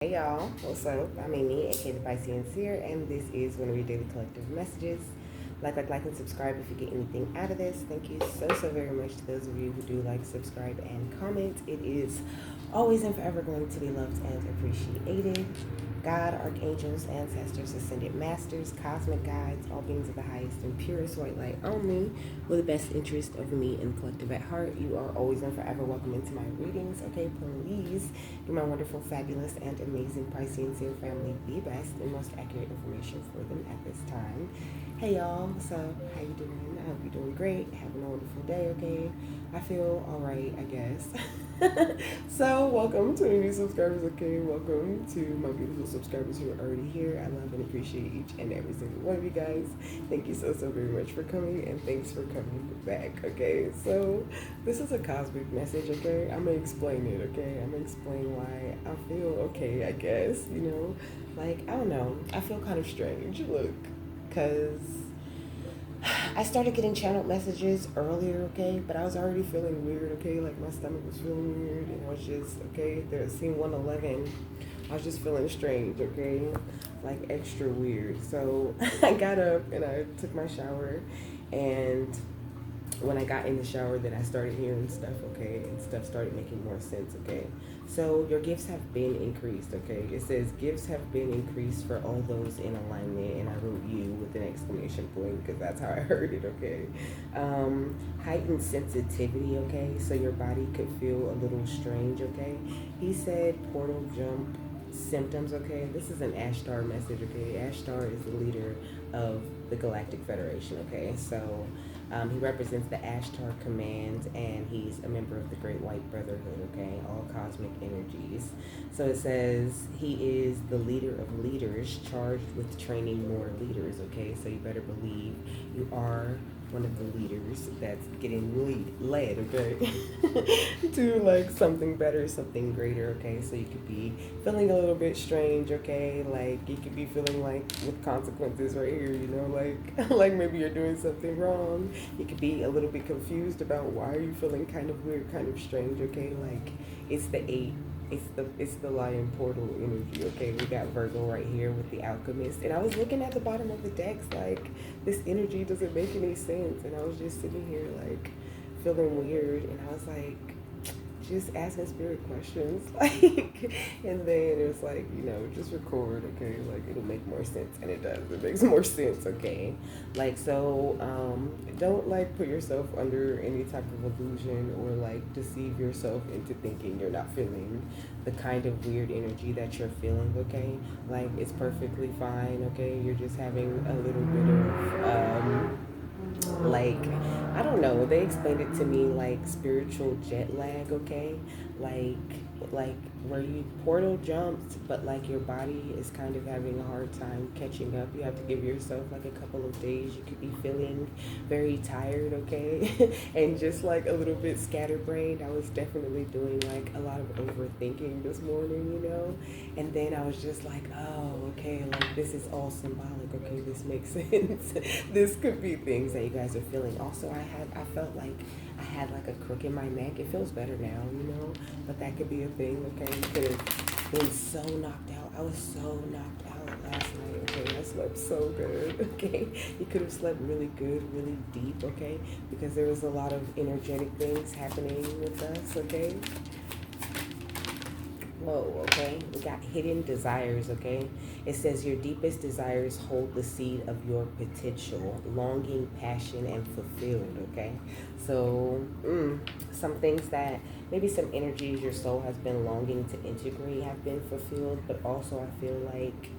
Hey y'all, what's up? I'm Amy, aka the Pisceans here, and this is one of your daily collective messages. Like, and subscribe if you get anything out of this. Thank you so very much to those of you who do like, subscribe, and comment. It is always and forever going to be loved and appreciated. God, archangels, ancestors, ascended masters, cosmic guides, all beings of the highest and purest white light only, with the best interest of me and collective at heart. You are always and forever welcome into my readings. Okay, please give my wonderful, fabulous, and amazing Pisceans here family the best and most accurate information for them at this time. Hey y'all, what's up? How you doing? I hope you're doing great. Having a wonderful day, okay? I feel alright, I guess. So, welcome to any new subscribers, okay? Welcome to my beautiful subscribers who are already here. I love and appreciate each and every single one of you guys. Thank you so very much for coming, and thanks for coming back, okay? So, this is a cosmic message, okay? I'm gonna explain it, okay? I'm gonna explain why I feel okay, I guess, you know? Like, I don't know. I feel kind of strange, look, because I started getting channeled messages earlier, okay, but I was already feeling weird, okay, like my stomach was feeling weird, and I was just, okay, there scene 111, I was just feeling strange, okay, like extra weird. So I got up and I took my shower, and when I got in the shower, then I started hearing stuff, okay, and stuff started making more sense, okay. So your gifts have been increased, okay. It says gifts have been increased for all those in alignment, and I wrote you with an exclamation point because that's how I heard it, okay. Heightened sensitivity, okay. So your body could feel a little strange, okay. He said portal jump symptoms, okay. This is an Ashtar message, okay. Ashtar is the leader of the Galactic Federation, okay. So he represents the Ashtar Command, and he's a member of the Great White Brotherhood, okay? All cosmic energies. So it says he is the leader of leaders charged with training more leaders, okay? So you better believe you are one of the leaders that's getting led, okay, to like something better, something greater, okay. So you could be feeling a little bit strange, okay, like you could be feeling like with consequences right here, you know, like like maybe you're doing something wrong. You could be a little bit confused about why are you feeling kind of weird, kind of strange, okay, like it's the eight. It's the lion portal energy, okay? We got Virgo right here with the alchemist. And I was looking at the bottom of the decks like this energy doesn't make any sense. And I was just sitting here like feeling weird, and I was like just asking spirit questions, like, and then it was like, you know, just record, okay, like it'll make more sense, and it does, it makes more sense, okay, like, so don't like put yourself under any type of illusion or like deceive yourself into thinking you're not feeling the kind of weird energy that you're feeling, okay, like it's perfectly fine, okay, you're just having a little bit of like, I don't know, they explained it to me like spiritual jet lag, okay, like like where you portal jumps, but like your body is kind of having a hard time catching up. You have to give yourself like a couple of days. You could be feeling very tired, okay, and just like a little bit scatterbrained. I was definitely doing like a lot of overthinking this morning, you know, and then I was just like, oh, okay, like this is all symbolic, okay, this makes sense. This could be things that you guys are feeling. Also, I felt like I had like a crook in my neck. It feels better now, you know, but that could be a thing, okay? You could have been so knocked out. I was so knocked out last night, okay? I slept so good, okay? You could have slept really good, really deep, okay? Because there was a lot of energetic things happening with us, okay? Whoa, okay? We got hidden desires, okay? It says your deepest desires hold the seed of your potential, longing, passion, and fulfilled, okay? So, some things that maybe some energies your soul has been longing to integrate have been fulfilled, but also I feel like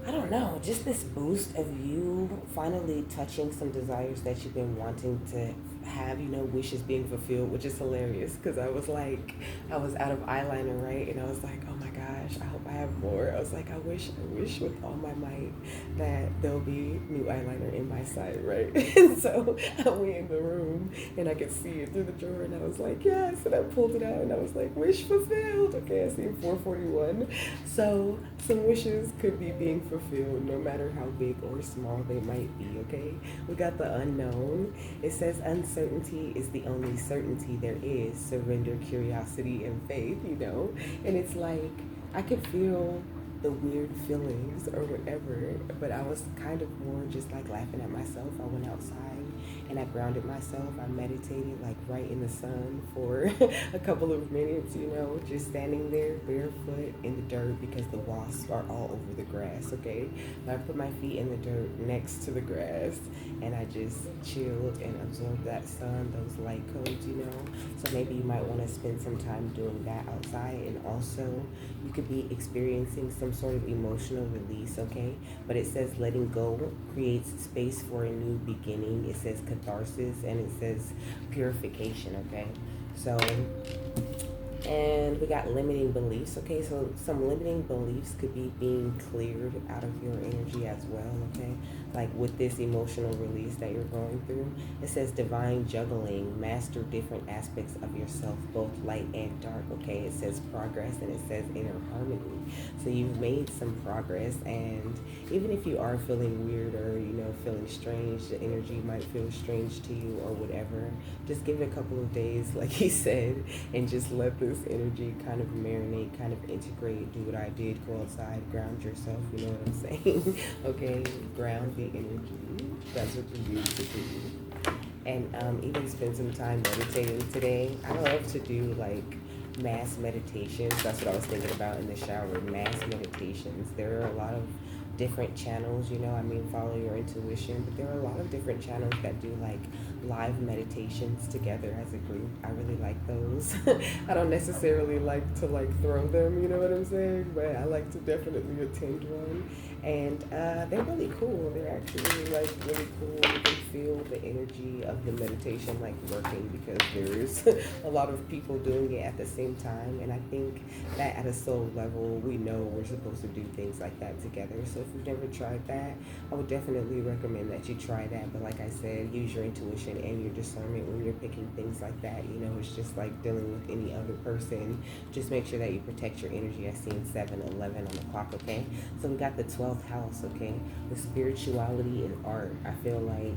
I don't know, just this boost of you finally touching some desires that you've been wanting to have, you know, wishes being fulfilled, which is hilarious because I was like, I was out of eyeliner, right? And I was like, oh my gosh, I hope I have more. I was like, I wish with all my might that there'll be new eyeliner in my sight, right? And so I went in the room and I could see it through the drawer, and I was like, yes, and I pulled it out and I was like, wish fulfilled. Okay, I see 441. So some wishes could be being fulfilled no matter how big or small they might be, okay? We got the unknown. It says uncertainty is the only certainty there is. Surrender, curiosity, and faith, you know? And it's like I could feel the weird feelings or whatever, but I was kind of more just like laughing at myself. I went outside and I grounded myself. I meditated like right in the sun for a couple of minutes, just standing there barefoot in the dirt because the wasps are all over the grass, okay? I put my feet in the dirt next to the grass and I just chilled and absorbed that sun, those light codes. So maybe you might want to spend some time doing that outside, and also you could be experiencing some sort of emotional release, okay? But it says letting go creates space for a new beginning. It says catharsis and it says purification, okay? So, and we got limiting beliefs, okay? So some limiting beliefs could be being cleared out of your energy as well, okay? Like with this emotional release that you're going through. It says divine juggling, master different aspects of yourself, both light and dark, okay? It says progress and it says inner harmony. So you've made some progress, and even if you are feeling weird or, feeling strange, the energy might feel strange to you or whatever, just give it a couple of days, like he said, and just let this energy kind of marinate, kind of integrate, do what I did, go outside, ground yourself, you know what I'm saying? Okay, ground the energy. That's what you use to do. And even spend some time meditating today. I love to do like mass meditations. That's what I was thinking about in the shower. Mass meditations. There are a lot of different channels, follow your intuition, but there are a lot of different channels that do like live meditations together as a group. I really like those. I don't necessarily like to like throw them, you know what I'm saying, but I like to definitely attend one. And they're really cool. They're actually like really cool. You can feel the energy of the meditation like working because there's a lot of people doing it at the same time. And I think that at a soul level, we know we're supposed to do things like that together. So if you've never tried that, I would definitely recommend that you try that. But like I said, use your intuition and your discernment when you're picking things like that. It's just like dealing with any other person. Just make sure that you protect your energy. I seen 7-11 on the clock, okay? So we got the 12th house, okay? The spirituality and art. I feel like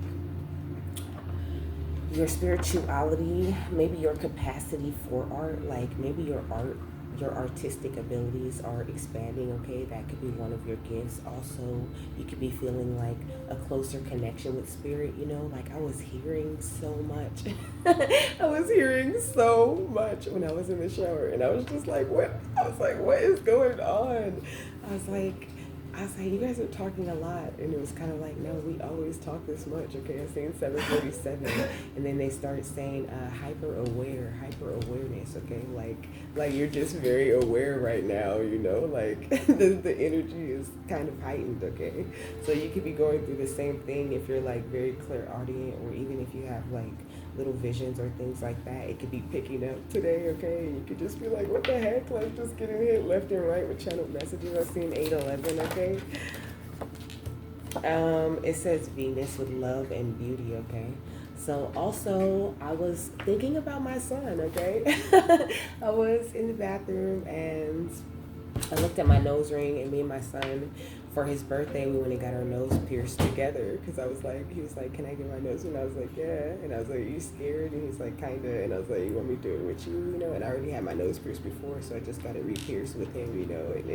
your spirituality, maybe your capacity for art, like maybe your artistic abilities are expanding, okay? That could be one of your gifts. Also, you could be feeling like a closer connection with spirit, like I was hearing so much. I was hearing so much when I was in the shower, and I was just like, what? I was like, what is going on? I was like, you guys are talking a lot. And it was kind of like, no, we always talk this much, okay? I seen 747. And then they start saying hyper-awareness, okay? Like you're just very aware right now, like the energy is kind of heightened, okay? So you could be going through the same thing if you're like very clairaudient, or even if you have like little visions or things like that. It could be picking up today, okay? You could just be like, what the heck? Like just getting hit left and right with channeled messages. I've seen 8-11, okay? It says Venus with love and beauty, okay? So also, I was thinking about my son, okay? I was in the bathroom and I looked at my nose ring, and me and my son, for his birthday, we went and got our nose pierced together. Because he was like, can I get my nose? And I was like, yeah. And I was like, are you scared? And he's like, kind of. And I was like, you want me to do it with you? And I already had my nose pierced before, so I just got it re-pierced with him, And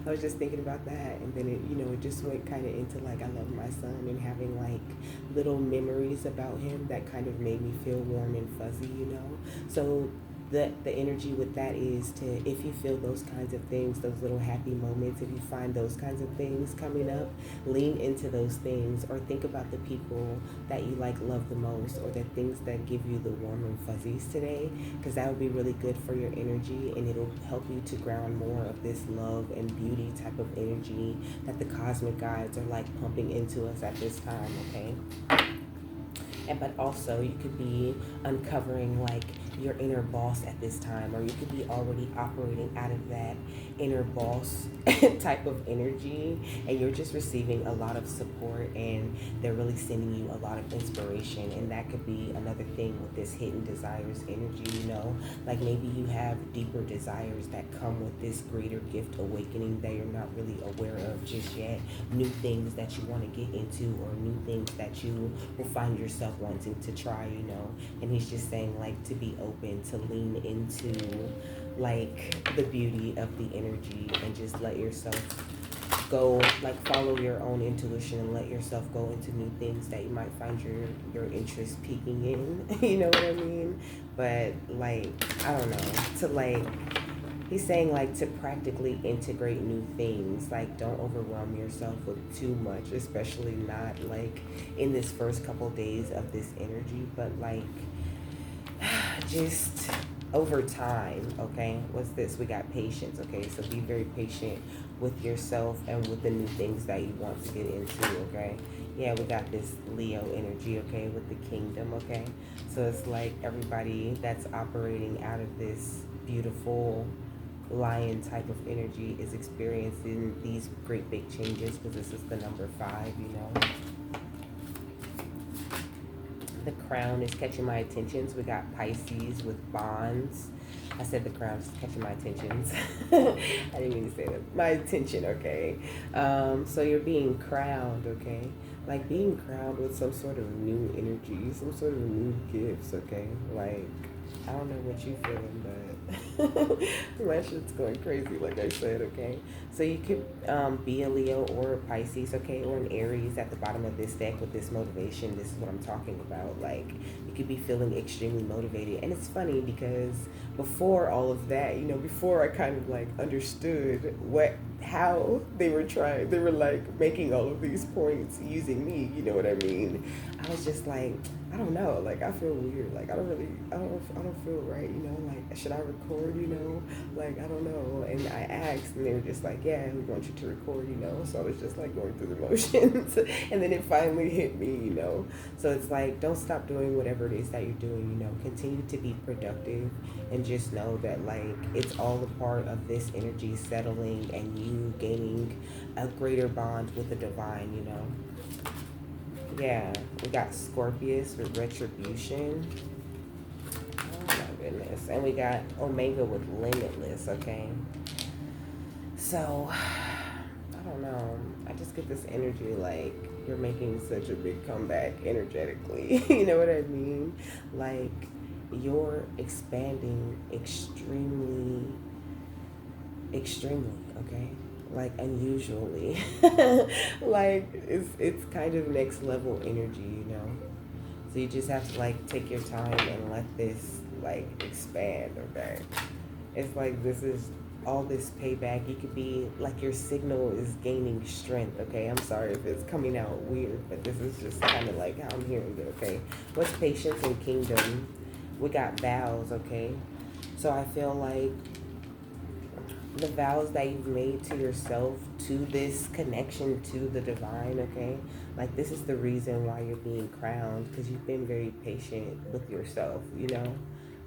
I was just thinking about that. And then it just went kind of into like, I love my son, and having like little memories about him that kind of made me feel warm and fuzzy, So the energy with that is to, if you feel those kinds of things, those little happy moments, if you find those kinds of things coming up, lean into those things, or think about the people that you like love the most, or the things that give you the warm and fuzzies today, because that would be really good for your energy, and it'll help you to ground more of this love and beauty type of energy that the cosmic guides are like pumping into us at this time, okay? But also you could be uncovering like your inner boss at this time, or you could be already operating out of that inner boss type of energy, and you're just receiving a lot of support, and they're really sending you a lot of inspiration. And that could be another thing with this hidden desires energy, like maybe you have deeper desires that come with this greater gift awakening that you're not really aware of just yet, new things that you want to get into, or new things that you will find yourself wanting to try, and he's just saying like to be open, to lean into like the beauty of the energy and just let yourself go, like follow your own intuition and let yourself go into new things that you might find your interest peaking in. You know what I mean? But like, I don't know, to like, he's saying like to practically integrate new things. Like, don't overwhelm yourself with too much, especially not like in this first couple days of this energy, but like just over time. Okay, what's this? We got patience. Okay, so be very patient with yourself and with the new things that you want to get into. Okay, yeah, we got this Leo energy. Okay, with the kingdom. Okay, so it's like everybody that's operating out of this beautiful lion type of energy is experiencing these great big changes, because this is the number 5, you know. The crown is catching my attention. So we got Pisces with bonds. I said the crown is catching my attentions. I didn't mean to say that. My attention, okay. So you're being crowned, okay? Like being crowned with some sort of new energy, some sort of new gifts, okay? Like, I don't know what you feeling, but my shit's going crazy, like I said, okay? So you could be a Leo or a Pisces, okay? Or an Aries at the bottom of this deck with this motivation. This is what I'm talking about. Like, you could be feeling extremely motivated. And it's funny because before all of that, you know, before I kind of like understood how they were like making all of these points using me, you know what I mean? I was just like, I don't know, like I feel weird, like I don't feel right, you know, like should I record, you know, like I don't know. And I asked and they were just like, yeah, we want you to record, you know. So I was just like going through the motions and then it finally hit me, you know. So it's like, don't stop doing whatever it is that you're doing, you know. Continue to be productive and just know that like it's all a part of this energy settling and you gaining a greater bond with the divine, you know. Yeah, we got Scorpius with retribution. Oh my goodness. And we got Omega with limitless, okay? So, I don't know. I just get this energy like you're making such a big comeback energetically. You know what I mean? Like, you're expanding extremely, okay? Like unusually. Like it's kind of next level energy, you know. So you just have to like take your time and let this like expand, okay? It's like this is all this payback. You could be like your signal is gaining strength, okay? I'm sorry if it's coming out weird, but this is just kind of like how I'm hearing it, okay? What's patience and kingdom? We got vows, okay? So I feel like the vows that you've made to yourself, to this connection to the divine, okay? Like this is the reason why you're being crowned, because you've been very patient with yourself, you know,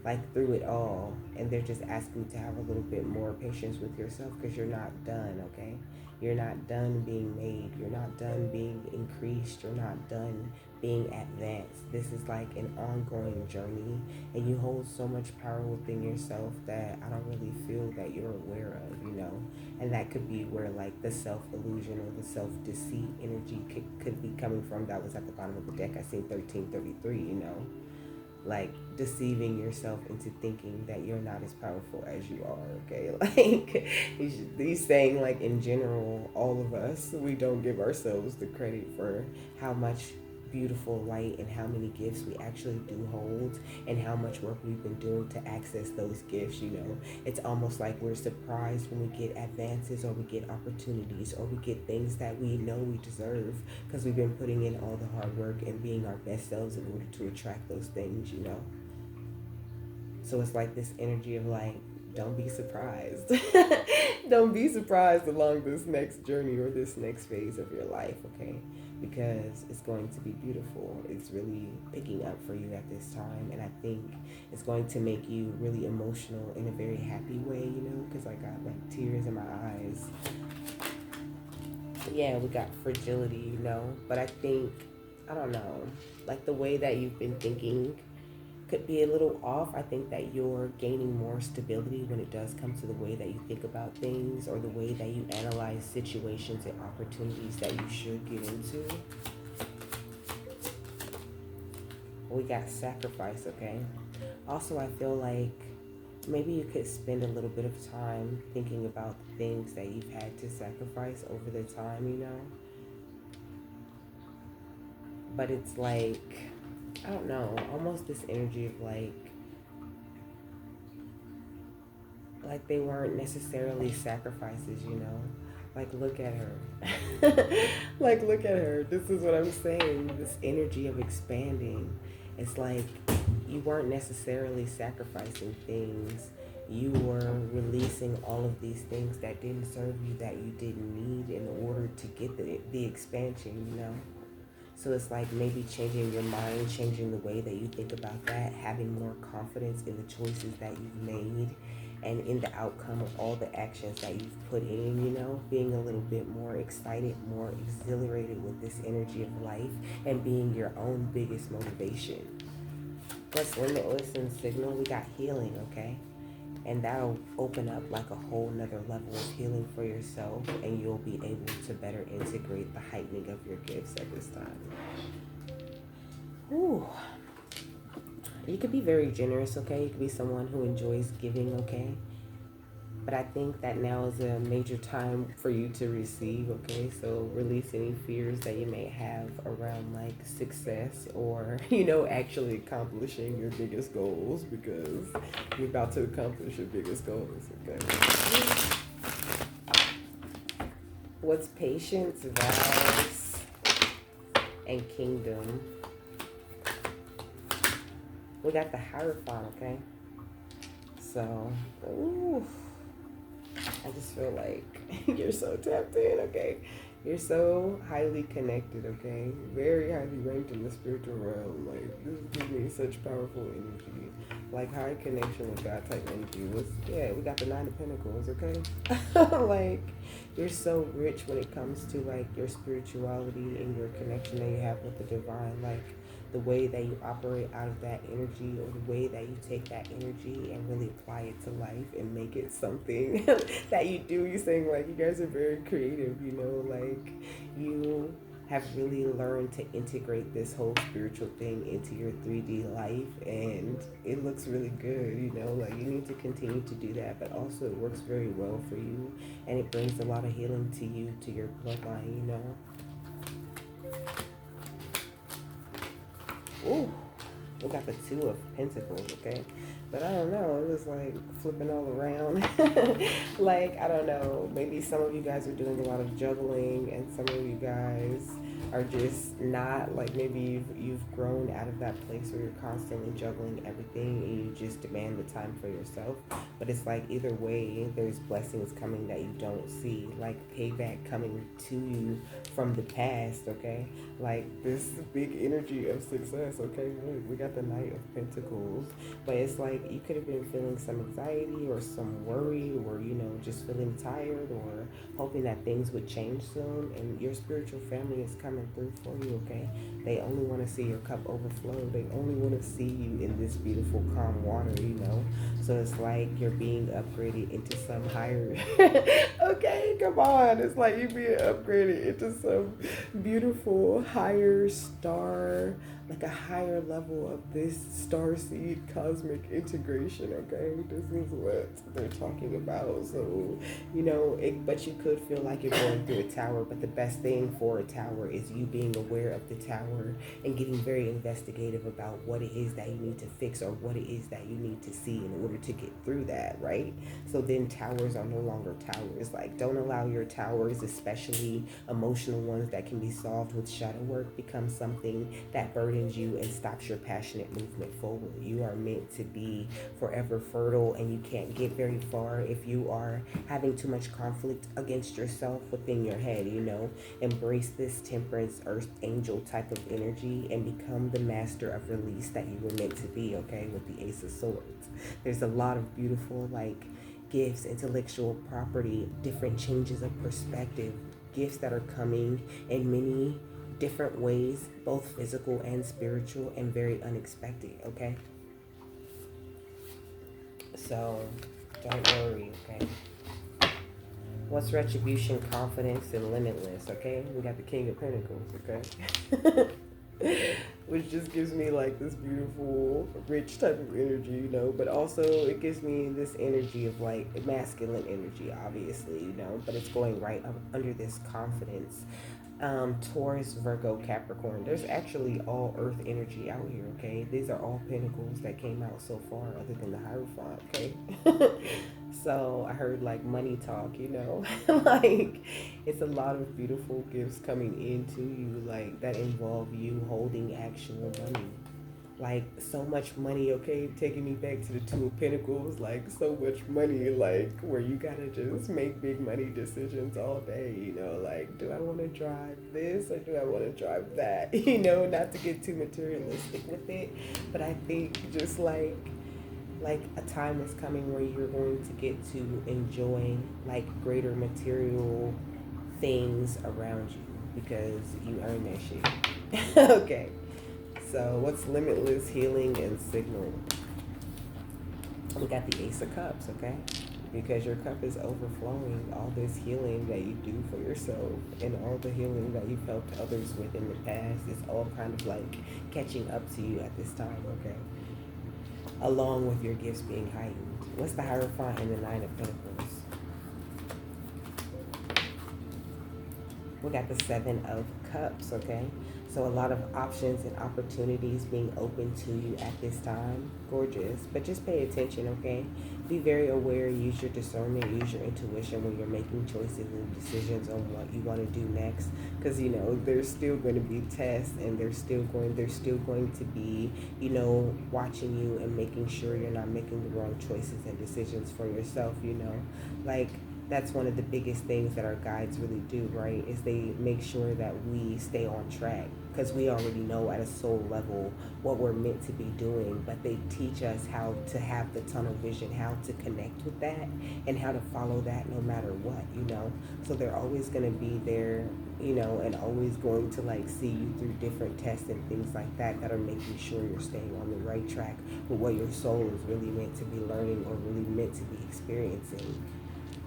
like through it all. And they're just asking you to have a little bit more patience with yourself because you're not done, okay? You're not done being made. You're not done being increased. You're not done being advanced. This is like an ongoing journey, and you hold so much power within yourself that I don't really feel that you're aware of, you know. And that could be where like the self-illusion or the self-deceit energy could be coming from. That was at the bottom of the deck. I seen 1333, you know, like deceiving yourself into thinking that you're not as powerful as you are, okay? Like he's saying like in general, all of us, we don't give ourselves the credit for how much beautiful light and how many gifts we actually do hold and how much work we've been doing to access those gifts, you know. It's almost like we're surprised when we get advances or we get opportunities or we get things that we know we deserve because we've been putting in all the hard work and being our best selves in order to attract those things, you know. So it's like this energy of like, don't be surprised. Don't be surprised along this next journey or this next phase of your life, okay? Because it's going to be beautiful. It's really picking up for you at this time. And I think it's going to make you really emotional in a very happy way, you know, because I got like tears in my eyes. Yeah, we got fragility, you know, but I think, I don't know, like the way that you've been thinking could be a little off. I think that you're gaining more stability when it does come to the way that you think about things or the way that you analyze situations and opportunities that you should get into. We got sacrifice, okay? Also, I feel like maybe you could spend a little bit of time thinking about the things that you've had to sacrifice over the time, you know. But it's like, I don't know, almost this energy of like they weren't necessarily sacrifices, you know. Like, look at her. Like, look at her. This is what I'm saying. This energy of expanding. It's like you weren't necessarily sacrificing things. You were releasing all of these things that didn't serve you, that you didn't need in order to get the expansion, you know. So it's like maybe changing your mind, changing the way that you think about that, having more confidence in the choices that you've made and in the outcome of all the actions that you've put in, you know, being a little bit more excited, more exhilarated with this energy of life and being your own biggest motivation. Plus limitless and signal, we got healing, okay? And that'll open up like a whole nother level of healing for yourself, and you'll be able to better integrate the heightening of your gifts at this time. Ooh. You could be very generous, okay? You could be someone who enjoys giving, okay? But I think that now is a major time for you to receive, okay? So release any fears that you may have around like success or, you know, actually accomplishing your biggest goals, because you're about to accomplish your biggest goals, okay? What's patience, vows, and kingdom? We got the Hierophant, okay? So, ooh. I just feel like you're so tapped in, okay? You're so highly connected, okay? Very highly ranked in the spiritual realm. Like, this gives me such powerful energy. Like, high connection with God type energy. We got the Nine of Pentacles, okay? Like, you're so rich when it comes to, like, your spirituality and your connection that you have with the divine. Like, the way that you operate out of that energy, or the way that you take that energy and really apply it to life and make it something that you do. You're saying like you guys are very creative, you know, like you have really learned to integrate this whole spiritual thing into your 3D life, and it looks really good, you know, like you need to continue to do that, but also it works very well for you, and it brings a lot of healing to you, to your bloodline, you know. Ooh, we got the Two of Pentacles, okay? But I don't know, it was like flipping all around. Like, I don't know, maybe some of you guys are doing a lot of juggling, and some of you guys are just not, like maybe you've grown out of that place where you're constantly juggling everything and you just demand the time for yourself. But it's like either way, there's blessings coming that you don't see, like payback coming to you from the past, okay? Like this big energy of success, okay? We got the Knight of Pentacles, but it's like you could have been feeling some anxiety or some worry, or, you know, just feeling tired or hoping that things would change soon, and your spiritual family is coming through for you, okay? They only want to see your cup overflow. They only want to see you in this beautiful calm water, you know? So it's like you're being upgraded into some higher okay, come on, it's like you being upgraded into some beautiful higher star, like a higher level of this starseed cosmic integration, okay? This is what they're talking about. So, you know, but you could feel like you're going through a tower, but the best thing for a tower is you being aware of the tower and getting very investigative about what it is that you need to fix, or what it is that you need to see in order to get through that, right? So then towers are no longer towers. Like, don't allow your towers, especially emotional ones that can be solved with shadow work, become something that burdens you and stops your passionate movement forward. You are meant to be forever fertile, and you can't get very far if you are having too much conflict against yourself within your head, you know. Embrace this temperance earth angel type of energy and become the master of release that you were meant to be, okay, with the Ace of Swords. There's a lot of beautiful, like, gifts, intellectual property, different changes of perspective, gifts that are coming in many different ways, both physical and spiritual, and very unexpected, okay? So don't worry, okay? What's retribution, confidence, and limitless, okay? We got the King of Pentacles, okay? which just gives me like this beautiful, rich type of energy, you know. But also, it gives me this energy of like masculine energy, obviously, you know. But it's going right up under this confidence. Taurus, Virgo, Capricorn. There's actually all earth energy out here, okay? These are all pentacles that came out so far, other than the Hierophant, okay? So I heard like money talk, you know? Like, it's a lot of beautiful gifts coming into you, like, that involve you holding actual money, like so much money, okay, taking me back to the Two of Pentacles, like so much money, like where you gotta just make big money decisions all day, you know, like do I want to drive this or do I want to drive that? You know, not to get too materialistic with it, but I think just like a time is coming where you're going to get to enjoy like greater material things around you because you earn that shit. Okay. So, what's limitless, healing, and signal? We got the Ace of Cups, okay? Because your cup is overflowing. All this healing that you do for yourself and all the healing that you've helped others with in the past is all kind of like catching up to you at this time, okay? Along with your gifts being heightened. What's the Hierophant and the Nine of Pentacles? We got the Seven of Cups, okay? So a lot of options and opportunities being open to you at this time. Gorgeous. But just pay attention, okay? Be very aware. Use your discernment. Use your intuition when you're making choices and decisions on what you want to do next. Because, you know, there's still going to be tests and there's still going to be, you know, watching you and making sure you're not making the wrong choices and decisions for yourself, you know? Like, that's one of the biggest things that our guides really do, right? Is they make sure that we stay on track because we already know at a soul level what we're meant to be doing, but they teach us how to have the tunnel vision, how to connect with that and how to follow that no matter what, you know? So they're always going to be there, you know, and always going to like see you through different tests and things like that that are making sure you're staying on the right track with what your soul is really meant to be learning or really meant to be experiencing.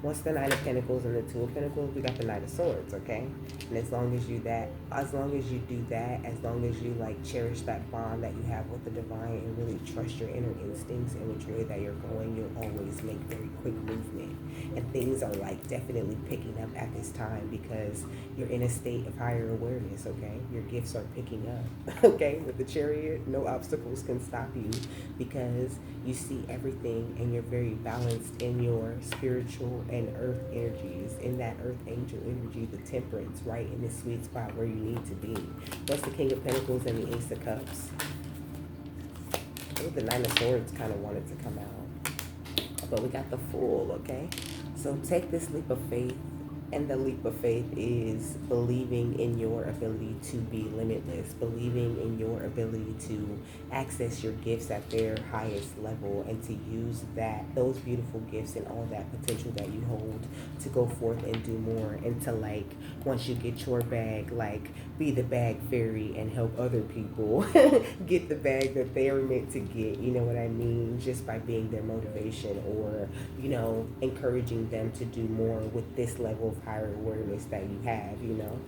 What's the Nine of Pentacles and the Two of Pentacles? We got the Knight of Swords, okay? And as long as you do that, as long as you like cherish that bond that you have with the divine and really trust your inner instincts and which way that you're going, you'll always make very quick movement. And things are like definitely picking up at this time because you're in a state of higher awareness, okay? Your gifts are picking up, okay? With the Chariot, no obstacles can stop you because you see everything and you're very balanced in your spiritual and earth energies, in that earth angel energy, the temperance, right in the sweet spot where you need to be. What's the King of Pentacles and the Ace of Cups? Oh, the Nine of Swords kind of wanted to come out, but we got the Fool, okay? So take this leap of faith. And the leap of faith is believing in your ability to be limitless, believing in your ability to access your gifts at their highest level and to use those beautiful gifts and all that potential that you hold to go forth and do more and to like, once you get your bag, like be the bag fairy and help other people get the bag that they are meant to get, you know what I mean? Just by being their motivation or, you know, encouraging them to do more with this level of higher awareness that you have, you know.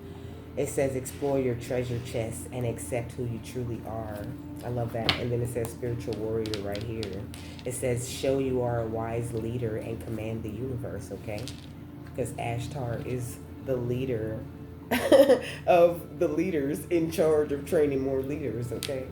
It says explore your treasure chest and accept who you truly are. I love that. And then it says spiritual warrior right here. It says show you are a wise leader and command the universe, okay? Because Ashtar is the leader of the leaders in charge of training more leaders, okay?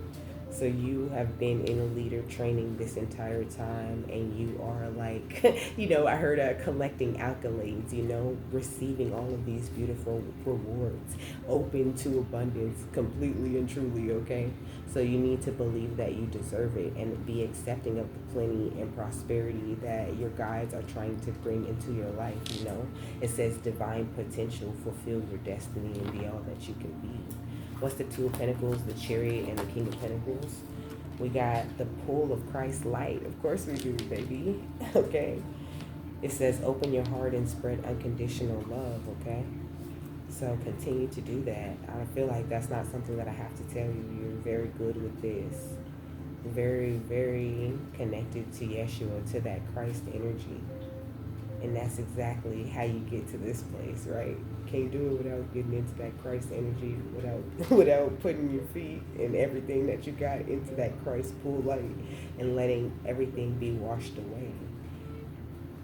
So you have been in a leader training this entire time and you are like, you know, I heard collecting accolades, you know, receiving all of these beautiful rewards, open to abundance completely and truly, okay? So you need to believe that you deserve it and be accepting of the plenty and prosperity that your guides are trying to bring into your life, you know? It says divine potential, fulfill your destiny and be all that you can be. What's the Two of Pentacles, the Chariot, and the King of Pentacles? We got the Pool of Christ light. Of course we do, baby. Okay. It says open your heart and spread unconditional love, okay? So continue to do that. I feel like that's not something that I have to tell you. You're very good with this. Very, very connected to Yeshua, to that Christ energy. And that's exactly how you get to this place, right? Can't do it without getting into that Christ energy, without without putting your feet and everything that you got into that Christ pool light and letting everything be washed away.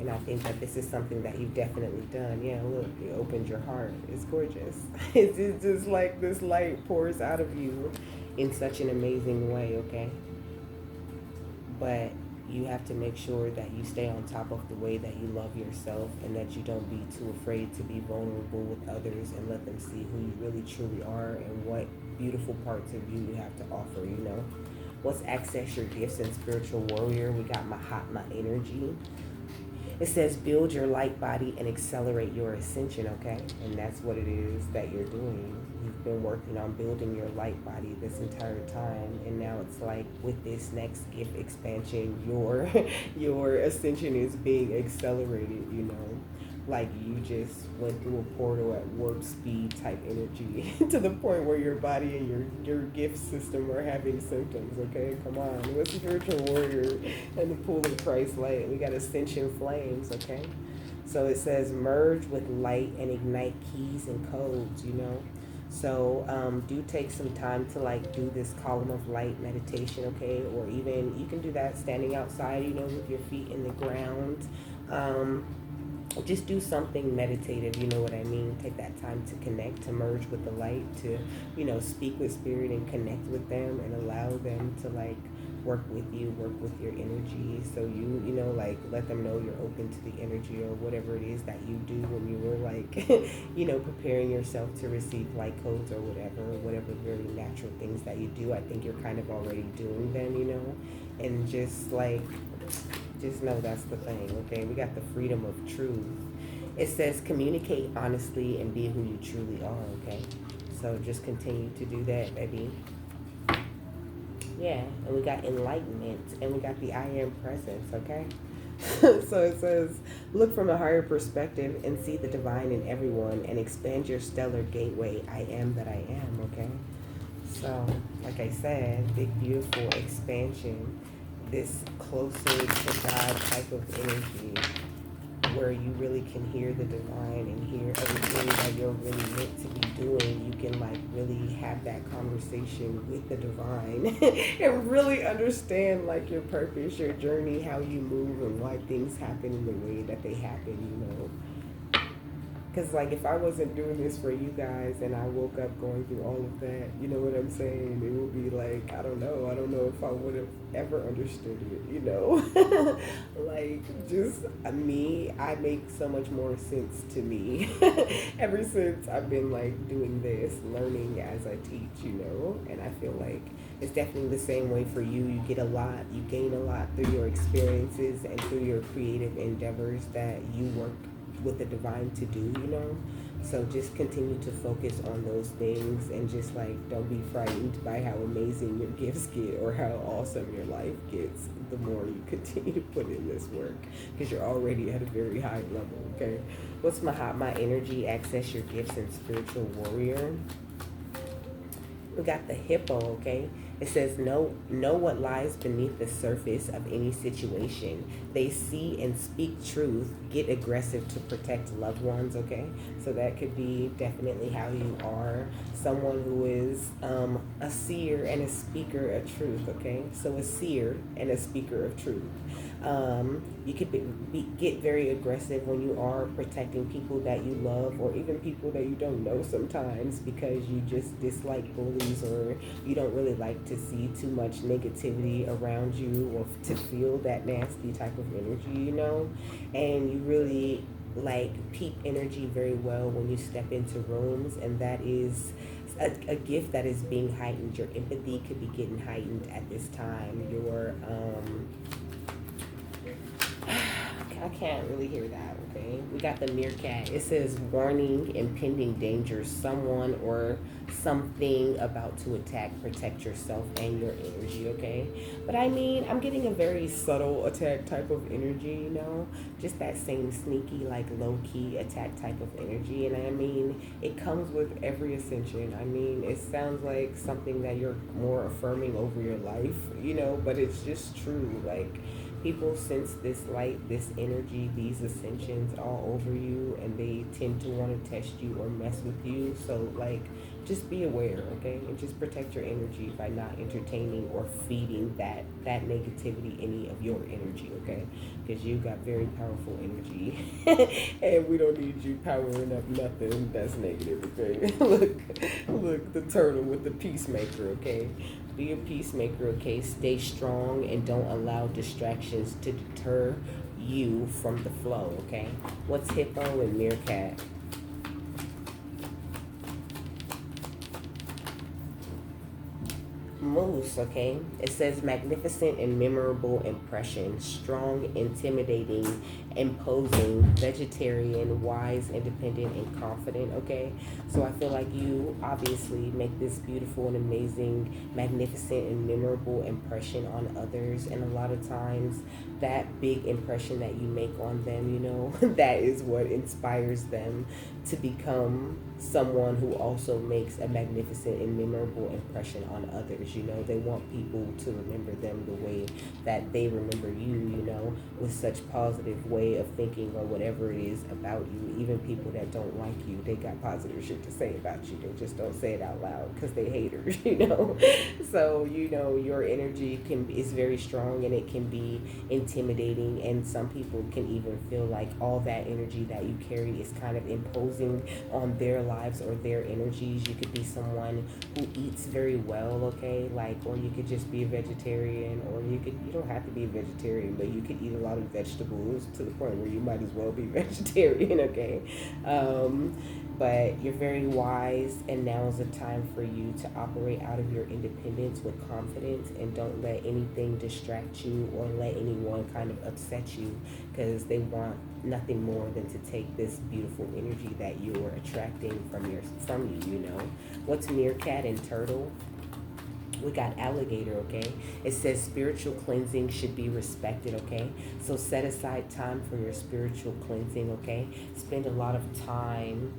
And I think that this is something that you've definitely done. Yeah, look, it opened your heart. It's gorgeous. It's just like this light pours out of you in such an amazing way, okay? But you have to make sure that you stay on top of the way that you love yourself, and that you don't be too afraid to be vulnerable with others and let them see who you really truly are and what beautiful parts of you you have to offer, you know? Let's access your gifts and spiritual warrior. We got Mahatma energy. It says build your light body and accelerate your ascension, okay? And that's what it is that you're doing. You've been working on building your light body this entire time, and now it's like with this next gift expansion, your ascension is being accelerated, you know? Like you just went through a portal at warp speed type energy to the point where your body and your gift system are having symptoms, okay? Come on. What's spiritual warrior and the pool of Christ light? We got ascension flames, okay? So it says merge with light and ignite keys and codes, you know? So do take some time to like do this column of light meditation, okay? Or even you can do that standing outside, you know, with your feet in the ground. Just do something meditative, you know what I mean? Take that time to connect, to merge with the light, to, you know, speak with spirit and connect with them and allow them to like work with you, work with your energy. So you know, like let them know you're open to the energy or whatever it is that you do when you were like, you know, preparing yourself to receive light codes or whatever very natural things that you do. I think you're kind of already doing them, you know, and just like, just know that's the thing, okay? We got the freedom of truth. It says communicate honestly and be who you truly are, okay? So just continue to do that, baby. Yeah, and we got enlightenment, and we got the I am presence, okay? So it says, look from a higher perspective and see the divine in everyone and expand your stellar gateway. I am that I am, okay? So, like I said, big, beautiful expansion, this closer to God type of energy where you really can hear the divine and hear everything that you're really meant to be doing. You can like really have that conversation with the divine and really understand like your purpose, your journey, how you move, and why things happen in the way that they happen, you know. Because, like, if I wasn't doing this for you guys and I woke up going through all of that, you know what I'm saying? It would be like, I don't know if I would have ever understood it, you know? Like, just me, I make so much more sense to me ever since I've been, like, doing this, learning as I teach, you know? And I feel like it's definitely the same way for you. You get a lot, you gain a lot through your experiences and through your creative endeavors that you work with the divine to do, you know? So just continue to focus on those things and just like don't be frightened by how amazing your gifts get or how awesome your life gets the more you continue to put in this work, because you're already at a very high level, okay? What's Mahatma energy? Access your gifts and spiritual warrior. We got the hippo, okay? It says, know what lies beneath the surface of any situation. They see and speak truth, get aggressive to protect loved ones, okay? So that could be definitely how you are. Someone who is a seer and a speaker of truth, okay? So a seer and a speaker of truth. You could get very aggressive when you are protecting people that you love or even people that you don't know sometimes, because you just dislike bullies or you don't really like to see too much negativity around you or to feel that nasty type of energy, you know? And you really like peep energy very well when you step into rooms, and that is a gift that is being heightened. Your empathy could be getting heightened at this time. Your I can't really hear that, okay? We got the meerkat. It says warning, impending danger, someone or something about to attack. Protect yourself and your energy, okay? But I mean, I'm getting a very subtle attack type of energy, you know? Just that same sneaky, like low-key attack type of energy. And I mean, it comes with every ascension. I mean, it sounds like something that you're more affirming over your life, you know? But it's just true, like, People sense this light, this energy, these ascensions all over you, and they tend to want to test you or mess with you. So, like, just be aware, okay? And just protect your energy by not entertaining or feeding that negativity, any of your energy, okay? Because you got very powerful energy, and we don't need you powering up nothing that's negative, okay? Look, the turtle with the peacemaker, okay? Be a peacemaker, okay? Stay strong and don't allow distractions to deter you from the flow, okay? What's hippo and meerkat? Moose, okay? It says magnificent and memorable impression, strong, intimidating, imposing, vegetarian, wise, independent, and confident, okay? So I feel like you obviously make this beautiful and amazing, magnificent, and memorable impression on others. And a lot of times, that big impression that you make on them, you know, that is what inspires them to become someone who also makes a magnificent and memorable impression on others. You know, they want people to remember them the way that they remember you, you know, with such positive way of thinking or whatever it is about you. Even people that don't like you, they got positive shit to say about you. They just don't say it out loud because they haters, you know. So, you know, your energy is very strong, and it can be intimidating, and some people can even feel like all that energy that you carry is kind of imposing on their lives or their energies. You could be someone who eats very well, okay? Like, or you could just be a vegetarian, or you don't have to be a vegetarian, but you could eat a lot of vegetables to the point where you might as well be vegetarian, okay? But you're very wise, and now is the time for you to operate out of your independence with confidence, and don't let anything distract you or let anyone kind of upset you, because they want nothing more than to take this beautiful energy that you're attracting from you, you know. What's meerkat and turtle? We got alligator, okay? It says spiritual cleansing should be respected, okay? So set aside time for your spiritual cleansing, okay? Spend a lot of time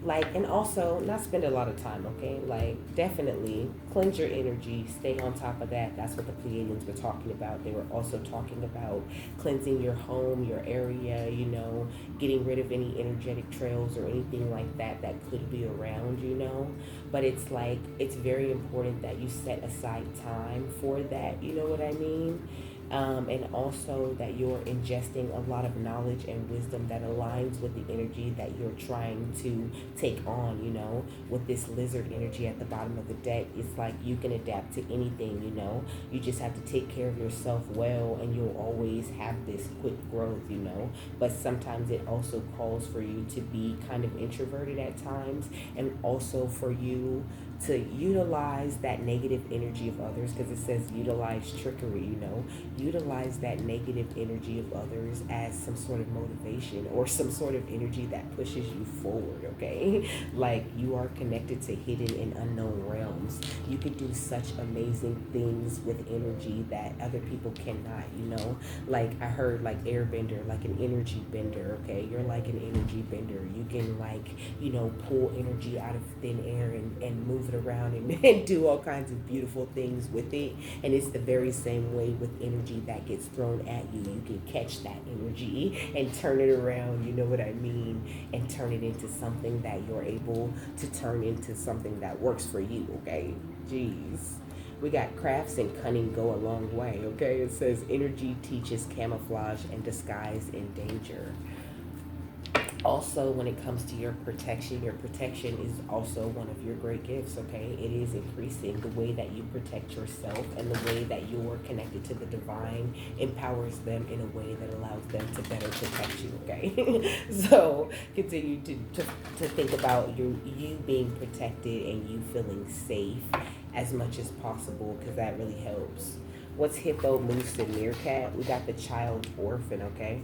like, and also not spend a lot of time, okay? Like, definitely cleanse your energy, stay on top of that. That's what the Pleiadians were talking about. They were also talking about cleansing your home, your area, you know, getting rid of any energetic trails or anything like that that could be around, you know. But it's like, it's very important that you set aside time for that, you know what I mean? And also that you're ingesting a lot of knowledge and wisdom that aligns with the energy that you're trying to take on, you know. With this lizard energy at the bottom of the deck, it's like you can adapt to anything, you know. You just have to take care of yourself well, and you'll always have this quick growth, you know. But sometimes it also calls for you to be kind of introverted at times, and also for you to utilize that negative energy of others, because it says utilize trickery, you know. Utilize that negative energy of others as some sort of motivation or some sort of energy that pushes you forward, okay? Like, you are connected to hidden and unknown realms. You can do such amazing things with energy that other people cannot, you know. Like, I heard like airbender, like an energy bender, okay? You're like an energy bender. You can, like, you know, pull energy out of thin air and move it around and do all kinds of beautiful things with it. And it's the very same way with energy that gets thrown at you. You can catch that energy and turn it around, you know what I mean, and turn it into something that you're able to turn into something that works for you, okay? Jeez. We got crafts and cunning go a long way, okay? It says energy teaches camouflage and disguise in danger. Also, when it comes to your protection is also one of your great gifts, okay? It is increasing. The way that you protect yourself and the way that you're connected to the divine empowers them in a way that allows them to better protect you, okay? So continue to think about you being protected and you feeling safe as much as possible, because that really helps. What's hippo, moose, and meerkat? We got the child orphan, okay?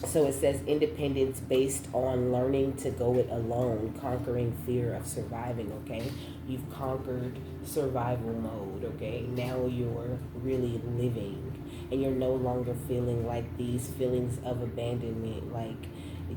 So it says independence based on learning to go it alone, conquering fear of surviving, okay? You've conquered survival mode, okay? Now you're really living, and you're no longer feeling like these feelings of abandonment. Like,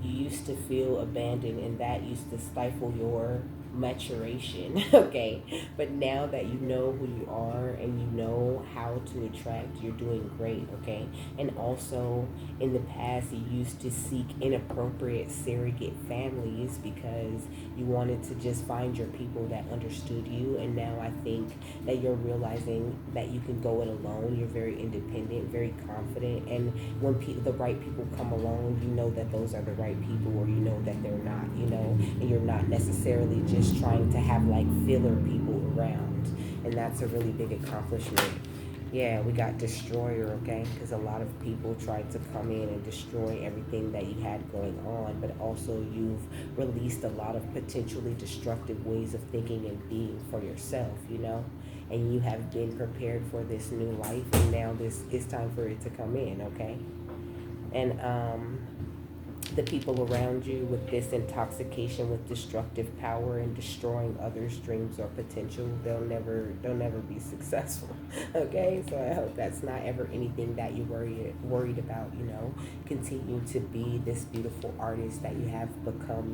you used to feel abandoned, and that used to stifle your maturation. Okay, but now that you know who you are and you know how to attract, you're doing great. Okay, and also in the past you used to seek inappropriate surrogate families because you wanted to just find your people that understood you, and now I think that you're realizing that you can go it alone. You're very independent, very confident, and when the right people come along, you know that those are the right people, or you know that they're not, and you're not necessarily just trying to have like filler people around, and that's a really big accomplishment. Yeah, we got destroyer, okay? Because a lot of people tried to come in and destroy everything that you had going on, but also you've released a lot of potentially destructive ways of thinking and being for yourself, and you have been prepared for this new life, and now this is time for it to come in, okay? And the people around you with this intoxication with destructive power and destroying others' dreams or potential, they'll never be successful. Okay, so I hope that's not ever anything that you worried about. Continue to be this beautiful artist that you have become.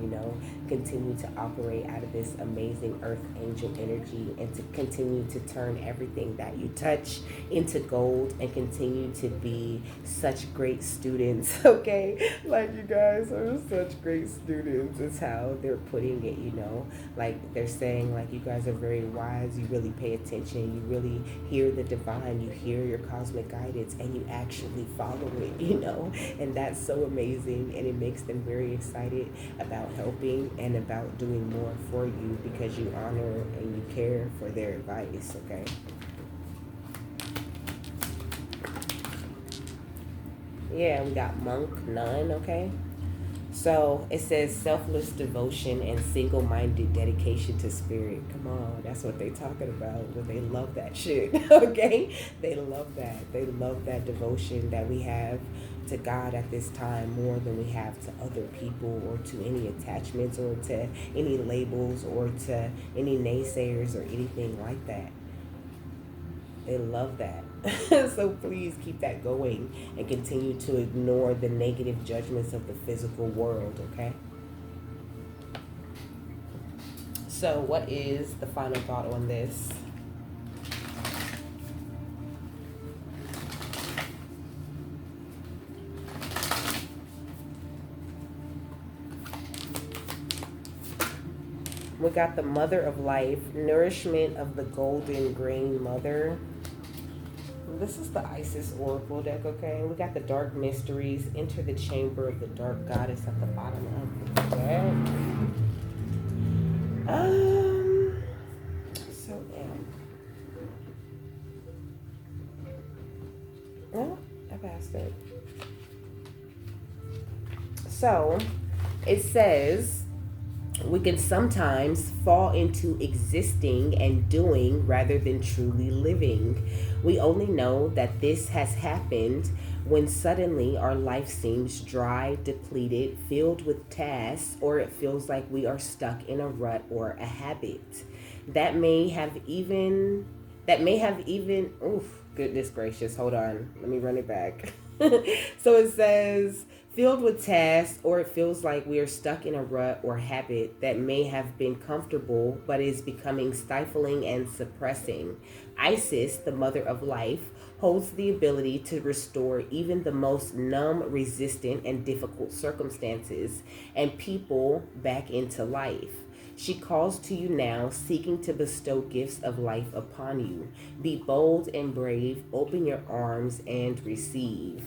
Continue to operate out of this amazing earth angel energy, and to continue to turn everything that you touch into gold, and continue to be such great students. Okay, like you guys are such great students is how they're putting it. Like they're saying, like, you guys are very wise, you really pay attention, you really hear the divine, you hear your cosmic guidance, and you actually follow it. And that's so amazing, and it makes them very excited about helping and about doing more for you, because you honor and you care for their advice. Okay, yeah, we got monk, nun. Okay, so it says selfless devotion and single-minded dedication to spirit. Come on, that's what they talking about. Well, they love that shit. Okay, they love that. They love that devotion that we have to God at this time more than we have to other people, or to any attachments, or to any labels, or to any naysayers or anything like that. They love that. So please keep that going and continue to ignore the negative judgments of the physical world, okay? So what is the final thought on this? We got the mother of life, nourishment of the golden grain mother. This is the Isis Oracle deck, okay? We got the dark mysteries, enter the chamber of the dark goddess at the bottom of the deck. So oh, I passed it. So it says we can sometimes fall into existing and doing rather than truly living. We only know that this has happened when suddenly our life seems dry, depleted, filled with tasks, or it feels like we are stuck in a rut or a habit. That may have even oof, goodness gracious, hold on. Let me run it back. So it says filled with tasks, or it feels like we are stuck in a rut or habit that may have been comfortable but is becoming stifling and suppressing. Isis, the mother of life, holds the ability to restore even the most numb, resistant, and difficult circumstances and people back into life. She calls to you now, seeking to bestow gifts of life upon you. Be bold and brave, open your arms and receive.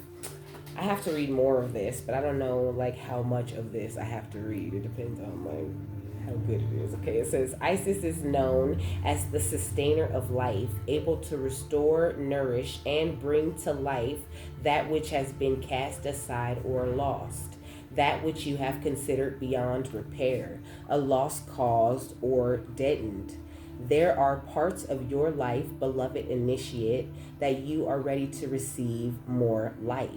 I have to read more of this, but I don't know like how much of this I have to read. It depends on like how good it is. Okay, it says Isis is known as the sustainer of life, able to restore, nourish, and bring to life that which has been cast aside or lost, that which you have considered beyond repair, a loss caused or deadened. There are parts of your life, beloved initiate, that you are ready to receive more life.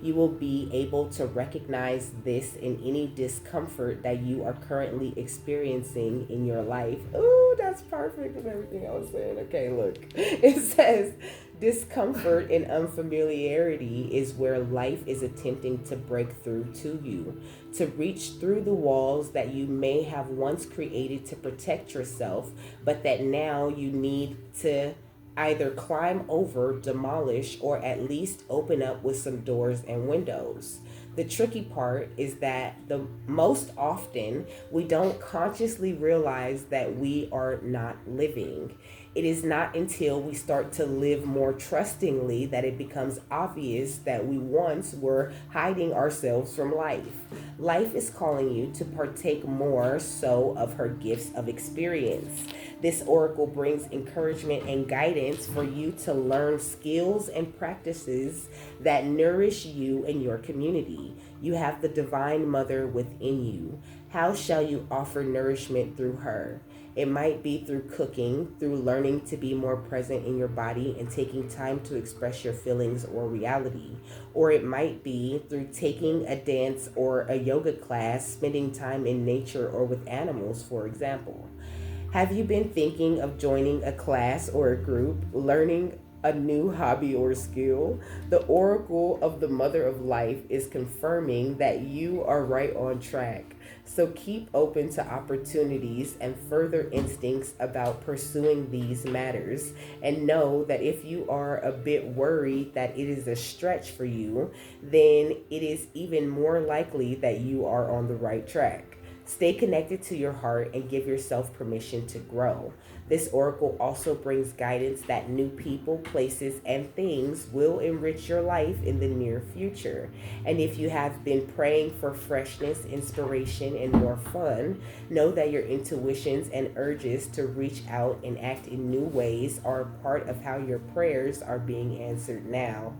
You will be able to recognize this in any discomfort that you are currently experiencing in your life. Ooh, that's perfect with everything I was saying. Okay, look. It says discomfort and unfamiliarity is where life is attempting to break through to you, to reach through the walls that you may have once created to protect yourself, but that now you need to either climb over, demolish, or at least open up with some doors and windows. The tricky part is that the most often we don't consciously realize that we are not living. It is not until we start to live more trustingly that it becomes obvious that we once were hiding ourselves from life. Life is calling you to partake more so of her gifts of experience. This oracle brings encouragement and guidance for you to learn skills and practices that nourish you and your community. You have the divine mother within you. How shall you offer nourishment through her? It might be through cooking, through learning to be more present in your body and taking time to express your feelings or reality. Or it might be through taking a dance or a yoga class, spending time in nature or with animals, for example. Have you been thinking of joining a class or a group, learning a new hobby or skill? The oracle of the mother of life is confirming that you are right on track. So keep open to opportunities and further instincts about pursuing these matters. And know that if you are a bit worried that it is a stretch for you, then it is even more likely that you are on the right track. Stay connected to your heart and give yourself permission to grow. This oracle also brings guidance that new people, places, and things will enrich your life in the near future. And if you have been praying for freshness, inspiration, and more fun, know that your intuitions and urges to reach out and act in new ways are part of how your prayers are being answered now.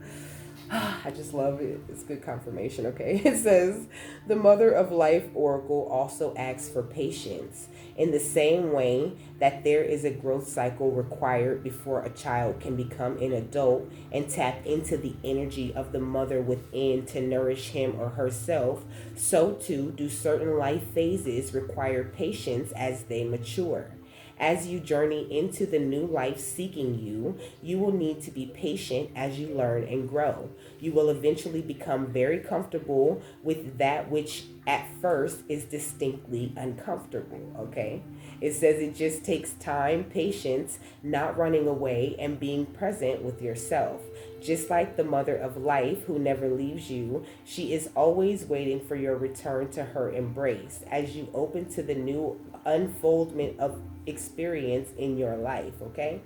I just love it. It's good confirmation, okay? It says, the Mother of Life Oracle also asks for patience. In the same way that there is a growth cycle required before a child can become an adult and tap into the energy of the mother within to nourish him or herself, so too do certain life phases require patience as they mature. As you journey into the new life seeking you, you will need to be patient as you learn and grow. You will eventually become very comfortable with that which at first is distinctly uncomfortable, okay? It says it just takes time, patience, not running away, and being present with yourself. Just like the mother of life who never leaves you, she is always waiting for your return to her embrace as you open to the new unfoldment of experience in your life, okay?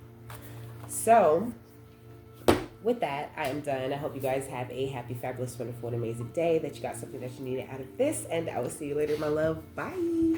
So, with that, I am done. I hope you guys have a happy, fabulous, wonderful, and amazing day, that you got something that you needed out of this, and I will see you later, my love. Bye.